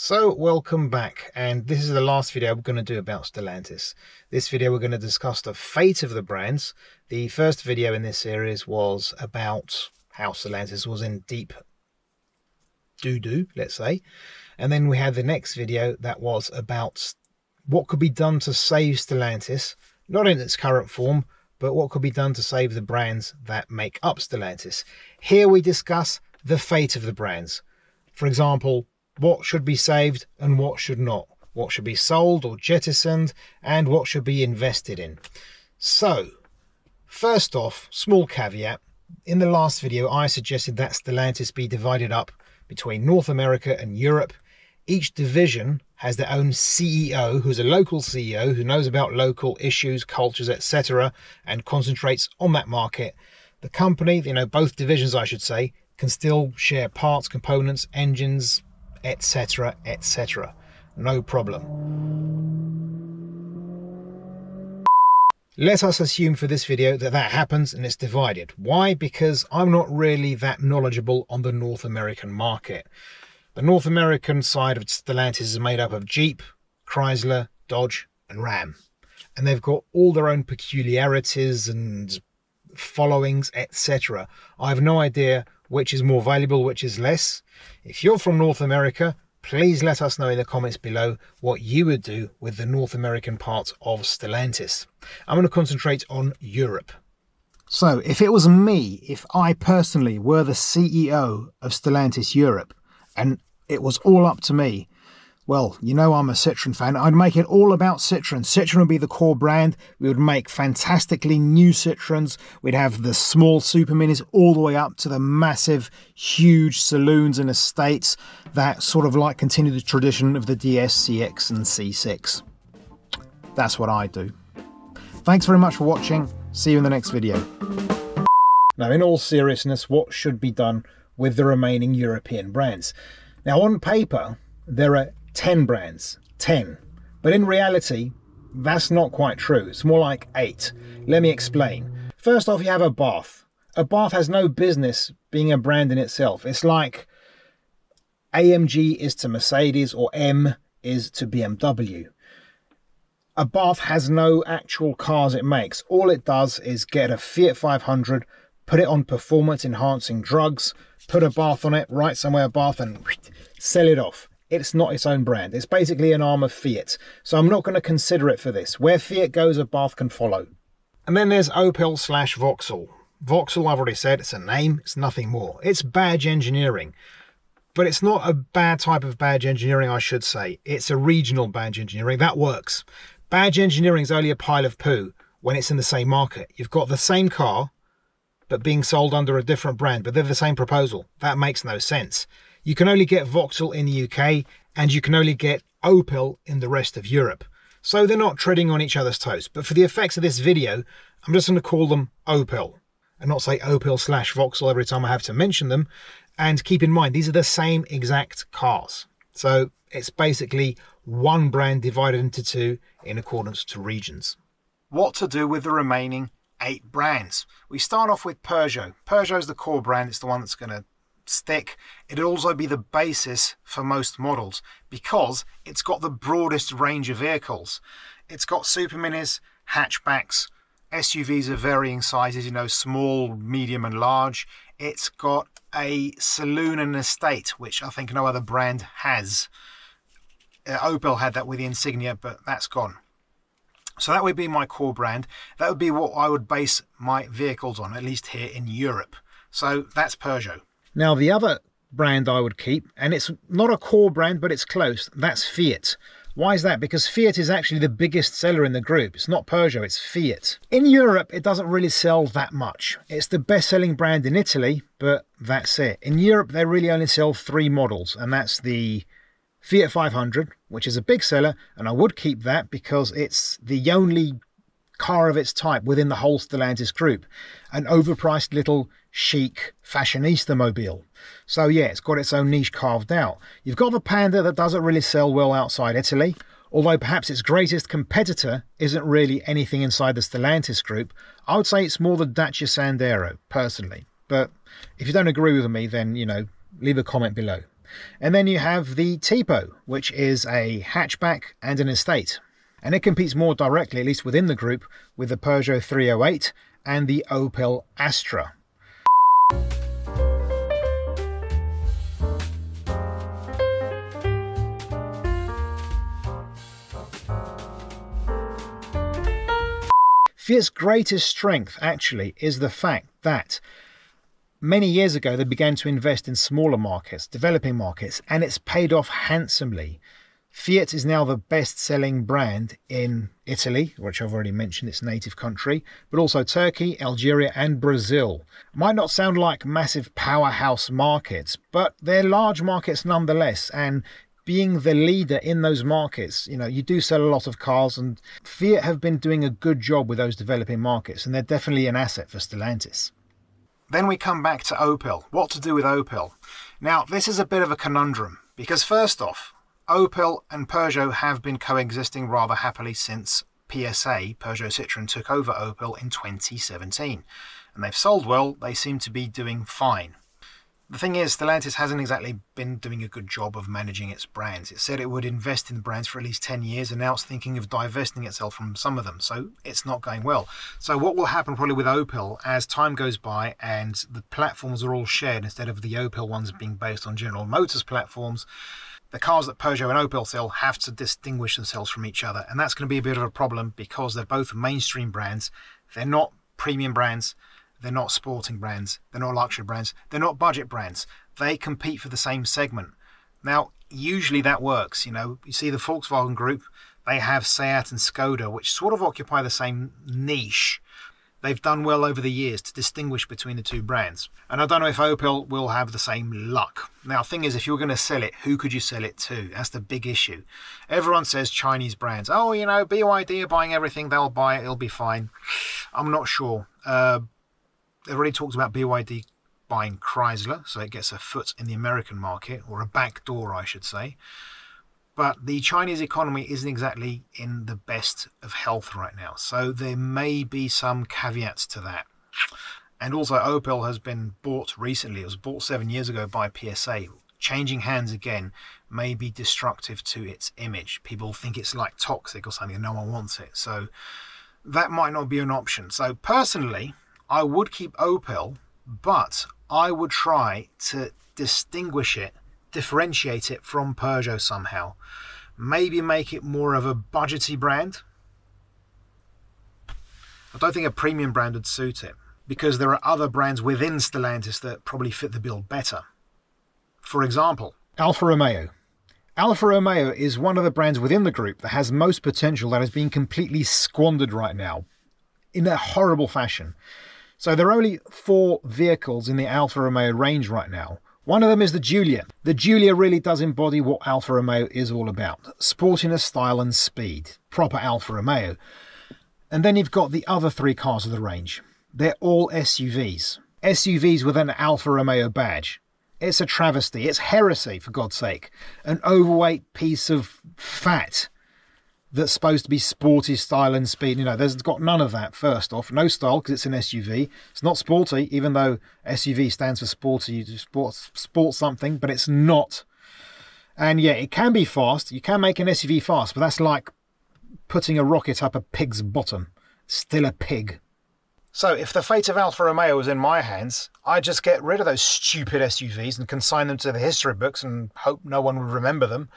So welcome back, and this is the last video we're going to do about Stellantis. This video we're going to discuss the fate of the brands. The first video in this series was about how Stellantis was in deep doo-doo, let's say. And then we had the next video that was about what could be done to save Stellantis, not in its current form, but what could be done to save the brands that make up Stellantis. Here we discuss the fate of the brands. For example, what should be saved and what should not, what should be sold or jettisoned, and what should be invested in. So, first off, small caveat. In the last video, I suggested that Stellantis be divided up between North America and Europe. Each division has their own CEO, who's a local CEO, who knows about local issues, cultures, etc., and concentrates on that market. The company, both divisions, I should say, can still share parts, components, engines, etc., etc. No problem. Let us assume for this video that happens and it's divided. Why? Because I'm not really that knowledgeable on the North American market. The North American side of Stellantis is made up of Jeep, Chrysler, Dodge and Ram. And they've got all their own peculiarities and followings, etc. I have no idea which is more valuable, which is less. If you're from North America, please let us know in the comments below what you would do with the North American part of Stellantis. I'm going to concentrate on Europe. So if it was me, if I personally were the CEO of Stellantis Europe, and it was all up to me, well, I'm a Citroen fan. I'd make it all about Citroen. Citroen would be the core brand. We would make fantastically new Citroens. We'd have the small super minis all the way up to the massive, huge saloons and estates that sort of like continue the tradition of the DS, CX and C6. That's what I do. Thanks very much for watching. See you in the next video. Now, in all seriousness, what should be done with the remaining European brands? Now, on paper, there are 10 brands, 10. But in reality, that's not quite true. It's more like 8. Let me explain. First off, you have a Bath. A Bath has no business being a brand in itself. It's like AMG is to Mercedes or M is to BMW. A Bath has no actual cars it makes. All it does is get a Fiat 500, put it on performance enhancing drugs, put a bath on it, write somewhere a bath and sell it off. It's not its own brand. It's basically an arm of Fiat. So I'm not going to consider it for this. Where Fiat goes, a Bath can follow. And then there's Opel/Vauxhall. Vauxhall, I've already said, it's a name. It's nothing more. It's badge engineering. But it's not a bad type of badge engineering, I should say. It's a regional badge engineering. That works. Badge engineering is only a pile of poo when it's in the same market. You've got the same car, but being sold under a different brand, but they're the same proposal. That makes no sense. You can only get Vauxhall in the UK, and you can only get Opel in the rest of Europe. So they're not treading on each other's toes. But for the effects of this video, I'm just going to call them Opel, and not say Opel/Vauxhall every time I have to mention them. And keep in mind, these are the same exact cars. So it's basically one brand divided into two in accordance to regions. What to do with the remaining 8 brands? We start off with Peugeot. Peugeot is the core brand. It's the one that's going to stick. It'll also be the basis for most models because it's got the broadest range of vehicles. It's got super minis, hatchbacks, SUVs of varying sizes, small, medium and large. It's got a saloon and estate, which I think no other brand has. Opel had that with the Insignia, but that's gone. So that would be my core brand. That would be what I would base my vehicles on, at least here in Europe. So that's Peugeot. Now, the other brand I would keep, and it's not a core brand, but it's close, that's Fiat. Why is that? Because Fiat is actually the biggest seller in the group. It's not Peugeot, it's Fiat. In Europe, it doesn't really sell that much. It's the best-selling brand in Italy, but that's it. In Europe, they really only sell 3 models, and that's the Fiat 500, which is a big seller, and I would keep that because it's the only car of its type within the whole Stellantis group. An overpriced little chic fashionista mobile. So yeah, it's got its own niche carved out. You've got the Panda that doesn't really sell well outside Italy, although perhaps its greatest competitor isn't really anything inside the Stellantis group. I would say it's more the Dacia Sandero, personally. But if you don't agree with me, then, leave a comment below. And then you have the Tipo, which is a hatchback and an estate. And it competes more directly, at least within the group, with the Peugeot 308 and the Opel Astra. Fiat's greatest strength, actually, is the fact that many years ago they began to invest in smaller markets, developing markets, and it's paid off handsomely. Fiat is now the best-selling brand in Italy, which I've already mentioned, its native country, but also Turkey, Algeria and Brazil. Might not sound like massive powerhouse markets, but they're large markets nonetheless, and being the leader in those markets, you do sell a lot of cars, and Fiat have been doing a good job with those developing markets, and they're definitely an asset for Stellantis. Then we come back to Opel. What to do with Opel? Now, this is a bit of a conundrum, because first off, Opel and Peugeot have been coexisting rather happily since PSA, Peugeot Citroen, took over Opel in 2017. And they've sold well, they seem to be doing fine. The thing is, Stellantis hasn't exactly been doing a good job of managing its brands. It said it would invest in the brands for at least 10 years, and now it's thinking of divesting itself from some of them, so it's not going well. So what will happen probably with Opel, as time goes by and the platforms are all shared instead of the Opel ones being based on General Motors platforms, the cars that Peugeot and Opel sell have to distinguish themselves from each other, and that's going to be a bit of a problem because they're both mainstream brands. They're not premium brands. They're not sporting brands, they're not luxury brands, they're not budget brands. They compete for the same segment. Now, usually that works, you see the Volkswagen Group, they have Seat and Skoda, which sort of occupy the same niche. They've done well over the years to distinguish between the two brands. And I don't know if Opel will have the same luck. Now, the thing is, if you're going to sell it, who could you sell it to? That's the big issue. Everyone says Chinese brands. Oh, BYD are buying everything, they'll buy it, it'll be fine. I'm not sure. They've already talked about BYD buying Chrysler, so it gets a foot in the American market, or a back door, I should say. But the Chinese economy isn't exactly in the best of health right now, so there may be some caveats to that. And also, Opel has been bought recently. It was bought 7 years ago by PSA. Changing hands again may be destructive to its image. People think it's like toxic or something, and no one wants it. So that might not be an option. So personally, I would keep Opel, but I would try to distinguish it, differentiate it from Peugeot somehow. Maybe make it more of a budgety brand. I don't think a premium brand would suit it, because there are other brands within Stellantis that probably fit the bill better. For example, Alfa Romeo. Alfa Romeo is one of the brands within the group that has most potential that is being completely squandered right now in a horrible fashion. So there are only 4 vehicles in the Alfa Romeo range right now. One of them is the Giulia. The Giulia really does embody what Alfa Romeo is all about. Sportiness, style and speed. Proper Alfa Romeo. And then you've got the other 3 cars of the range. They're all SUVs. SUVs with an Alfa Romeo badge. It's a travesty. It's heresy, for God's sake. An overweight piece of fat that's supposed to be sporty, style and speed. There's got none of that, first off. No style, because it's an SUV. It's not sporty, even though SUV stands for sporty, sport something, but it's not. And yeah, it can be fast. You can make an SUV fast, but that's like putting a rocket up a pig's bottom. Still a pig. So if the fate of Alfa Romeo was in my hands, I'd just get rid of those stupid SUVs and consign them to the history books and hope no one would remember them.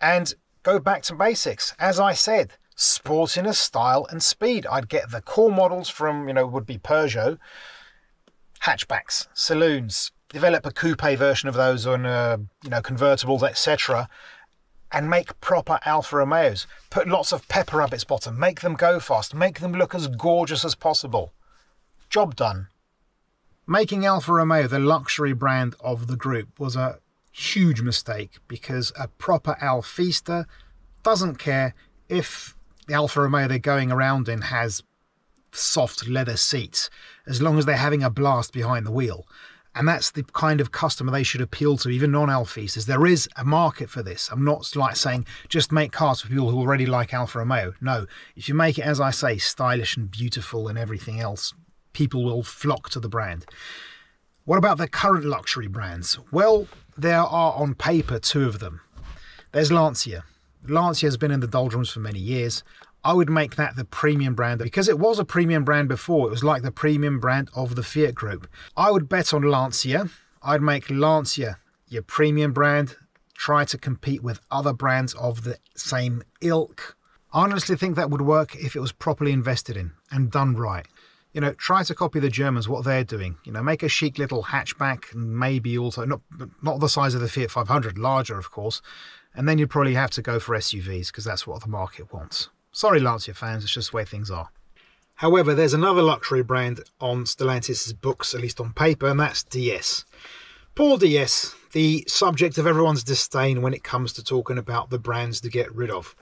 And go back to basics. As I said, sportiness, style and speed. I'd get the core models from, would be Peugeot, hatchbacks, saloons, develop a coupe version of those on, convertibles, etc. And make proper Alfa Romeos. Put lots of pepper up its bottom. Make them go fast. Make them look as gorgeous as possible. Job done. Making Alfa Romeo the luxury brand of the group was a huge mistake, because a proper Alfista doesn't care if the Alfa Romeo they're going around in has soft leather seats, as long as they're having a blast behind the wheel. And that's the kind of customer they should appeal to, even non-Alfistas. There is a market for this. I'm not like saying just make cars for people who already like Alfa Romeo. No, if you make it, as I say, stylish and beautiful and everything else, people will flock to the brand. What about the current luxury brands? Well, there are on paper two of them. There's Lancia. Lancia has been in the doldrums for many years. I would make that the premium brand because it was a premium brand before. It was like the premium brand of the Fiat group. I would bet on Lancia. I'd make Lancia your premium brand. Try to compete with other brands of the same ilk. I honestly think that would work if it was properly invested in and done right. You know, try to copy the Germans, what they're doing. You know, make a chic little hatchback and maybe also, not the size of the Fiat 500, larger of course. And then you'd probably have to go for SUVs because that's what the market wants. Sorry, Lancia fans, it's just the way things are. However, there's another luxury brand on Stellantis' books, at least on paper, and that's DS. Poor DS, the subject of everyone's disdain when it comes to talking about the brands to get rid of.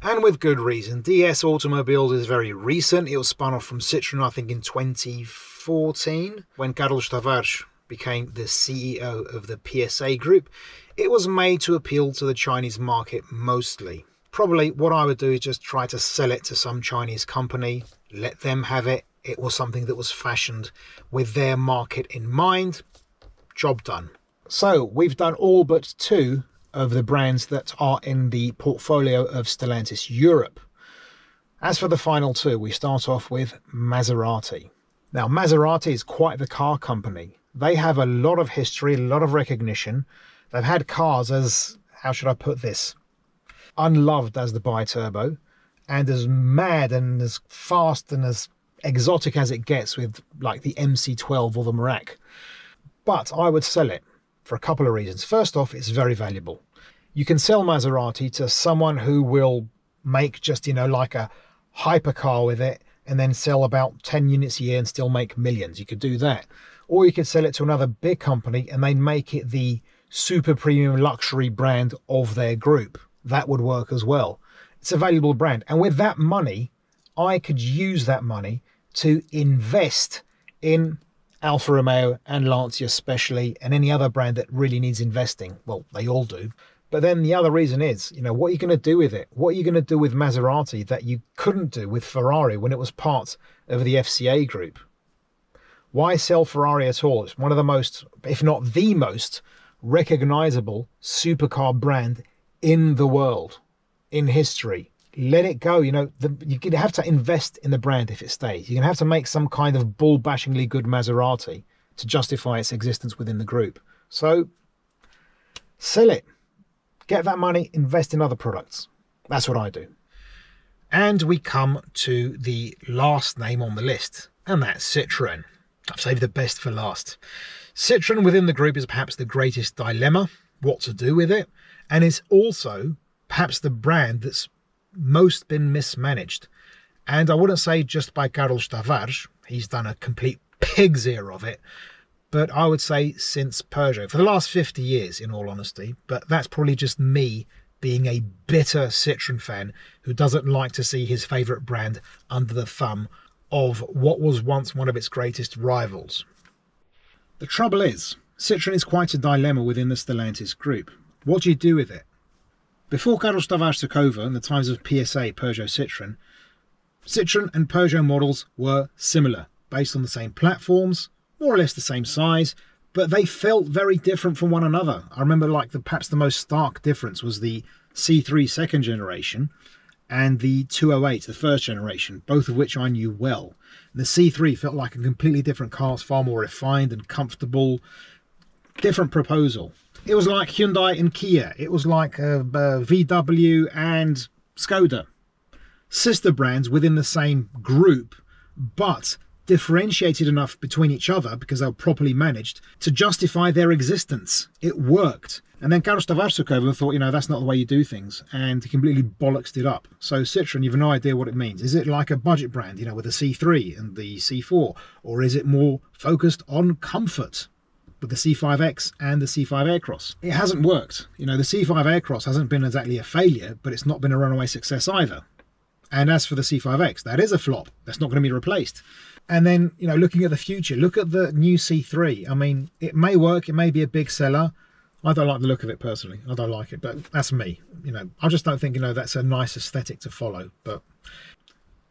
And with good reason. DS Automobiles is very recent. It was spun off from Citroen, I think, in 2014, when Carlos Tavares became the CEO of the PSA group. It was made to appeal to the Chinese market mostly. Probably what I would do is just try to sell it to some Chinese company, let them have it. It was something that was fashioned with their market in mind. Job done. So we've done all but two of the brands that are in the portfolio of Stellantis Europe. As for the final two, we start off with Maserati. Now, Maserati is quite the car company. They have a lot of history, a lot of recognition. They've had cars as, how should I put this, unloved as the Biturbo, and as mad and as fast and as exotic as it gets with like the MC12 or the Merak. But I would sell it for a couple of reasons. First off, it's very valuable. You can sell Maserati to someone who will make just, like a hypercar with it and then sell about 10 units a year and still make millions. You could do that. Or you could sell it to another big company and they make it the super premium luxury brand of their group. That would work as well. It's a valuable brand. And with that money, I could use that money to invest in Alfa Romeo and Lancia especially, and any other brand that really needs investing. Well, they all do. But then the other reason is, what are you going to do with it? What are you going to do with Maserati that you couldn't do with Ferrari when it was part of the FCA group? Why sell Ferrari at all? It's one of the most, if not the most, recognizable supercar brand in the world, in history. Let it go. You're going to have to invest in the brand if it stays. You're going to have to make some kind of bull-bashingly good Maserati to justify its existence within the group. So, sell it. Get that money, invest in other products. That's what I do. And we come to the last name on the list, and that's Citroen. I've saved the best for last. Citroen within the group is perhaps the greatest dilemma, what to do with it, and it's also perhaps the brand that's most been mismanaged. And I wouldn't say just by Carlos Tavares, he's done a complete pig's ear of it, but I would say since Peugeot, for the last 50 years in all honesty. But that's probably just me being a bitter Citroen fan who doesn't like to see his favourite brand under the thumb of what was once one of its greatest rivals. The trouble is, Citroen is quite a dilemma within the Stellantis group. What do you do with it? Before Carlos Tavares took over, in the times of PSA, Peugeot Citroen, Citroen and Peugeot models were similar, based on the same platforms, more or less the same size, but they felt very different from one another. I remember perhaps the most stark difference was the C3 second generation and the 208, the first generation, both of which I knew well. And the C3 felt like a completely different car, far more refined and comfortable, different proposal. It was like Hyundai and Kia. It was like VW and Skoda. Sister brands within the same group, but differentiated enough between each other because they were properly managed to justify their existence. It worked. And then Carlos Tavares took over and thought, that's not the way you do things. And he completely bollocksed it up. So Citroen, you've no idea what it means. Is it like a budget brand, with the C3 and the C4? Or is it more focused on comfort? With the C5X and the C5 Aircross. It hasn't worked. The C5 Aircross hasn't been exactly a failure, but it's not been a runaway success either. And as for the C5X, that is a flop. That's not going to be replaced. And then, looking at the future, look at the new C3. I mean, it may work. It may be a big seller. I don't like the look of it personally. I don't like it, but that's me. I just don't think, that's a nice aesthetic to follow. But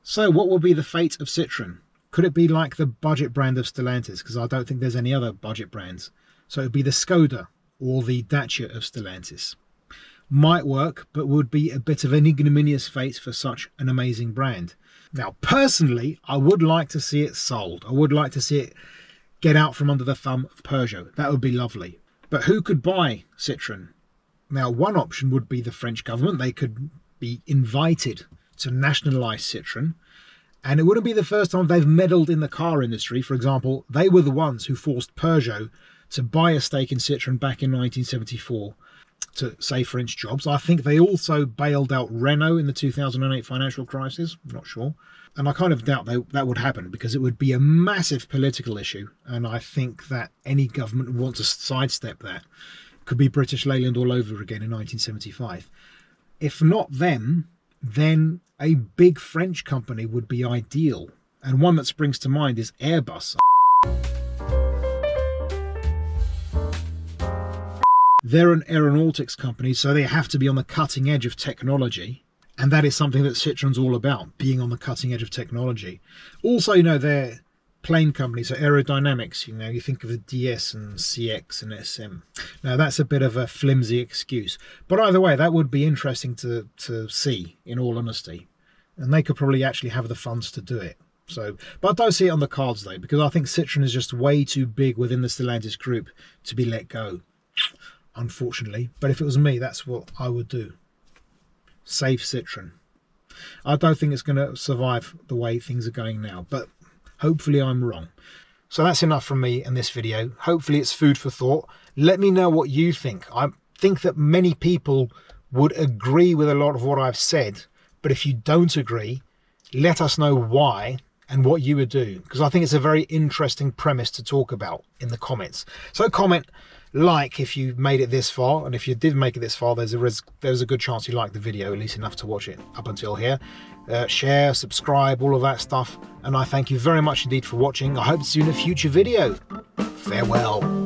so what will be the fate of Citroen? Could it be like the budget brand of Stellantis? Because I don't think there's any other budget brands. So it would be the Skoda or the Dacia of Stellantis. Might work, but would be a bit of an ignominious fate for such an amazing brand. Now, personally, I would like to see it sold. I would like to see it get out from under the thumb of Peugeot. That would be lovely. But who could buy Citroen? Now, one option would be the French government. They could be invited to nationalise Citroen. And it wouldn't be the first time they've meddled in the car industry. For example, they were the ones who forced Peugeot to buy a stake in Citroen back in 1974 to save French jobs. I think they also bailed out Renault in the 2008 financial crisis. I'm not sure. And I kind of doubt that would happen because it would be a massive political issue. And I think that any government would want to sidestep that. Could be British Leyland all over again in 1975. If not them, then a big French company would be ideal. And one that springs to mind is Airbus. They're an aeronautics company, so they have to be on the cutting edge of technology. And that is something that Citroen's all about, being on the cutting edge of technology. Also, you know, they're plane companies, so aerodynamics, you know, you think of the DS and CX and SM. Now, that's a bit of a flimsy excuse. But either way, that would be interesting to see, in all honesty. And they could probably actually have the funds to do it. So, but I don't see it on the cards, though, because I think Citroen is just way too big within the Stellantis group to be let go, unfortunately. But if it was me, that's what I would do. Save Citroen. I don't think it's going to survive the way things are going now, but hopefully I'm wrong. So that's enough from me in this video. Hopefully it's food for thought. Let me know what you think. I think that many people would agree with a lot of what I've said, but if you don't agree, let us know why and what you would do, because I think it's a very interesting premise to talk about in the comments. So comment, like if you made it this far, and if you did make it this far, there's a good chance you liked the video, at least enough to watch it up until here. Share, subscribe, all of that stuff, and I thank you very much indeed for watching. I hope to see you in a future video. Farewell.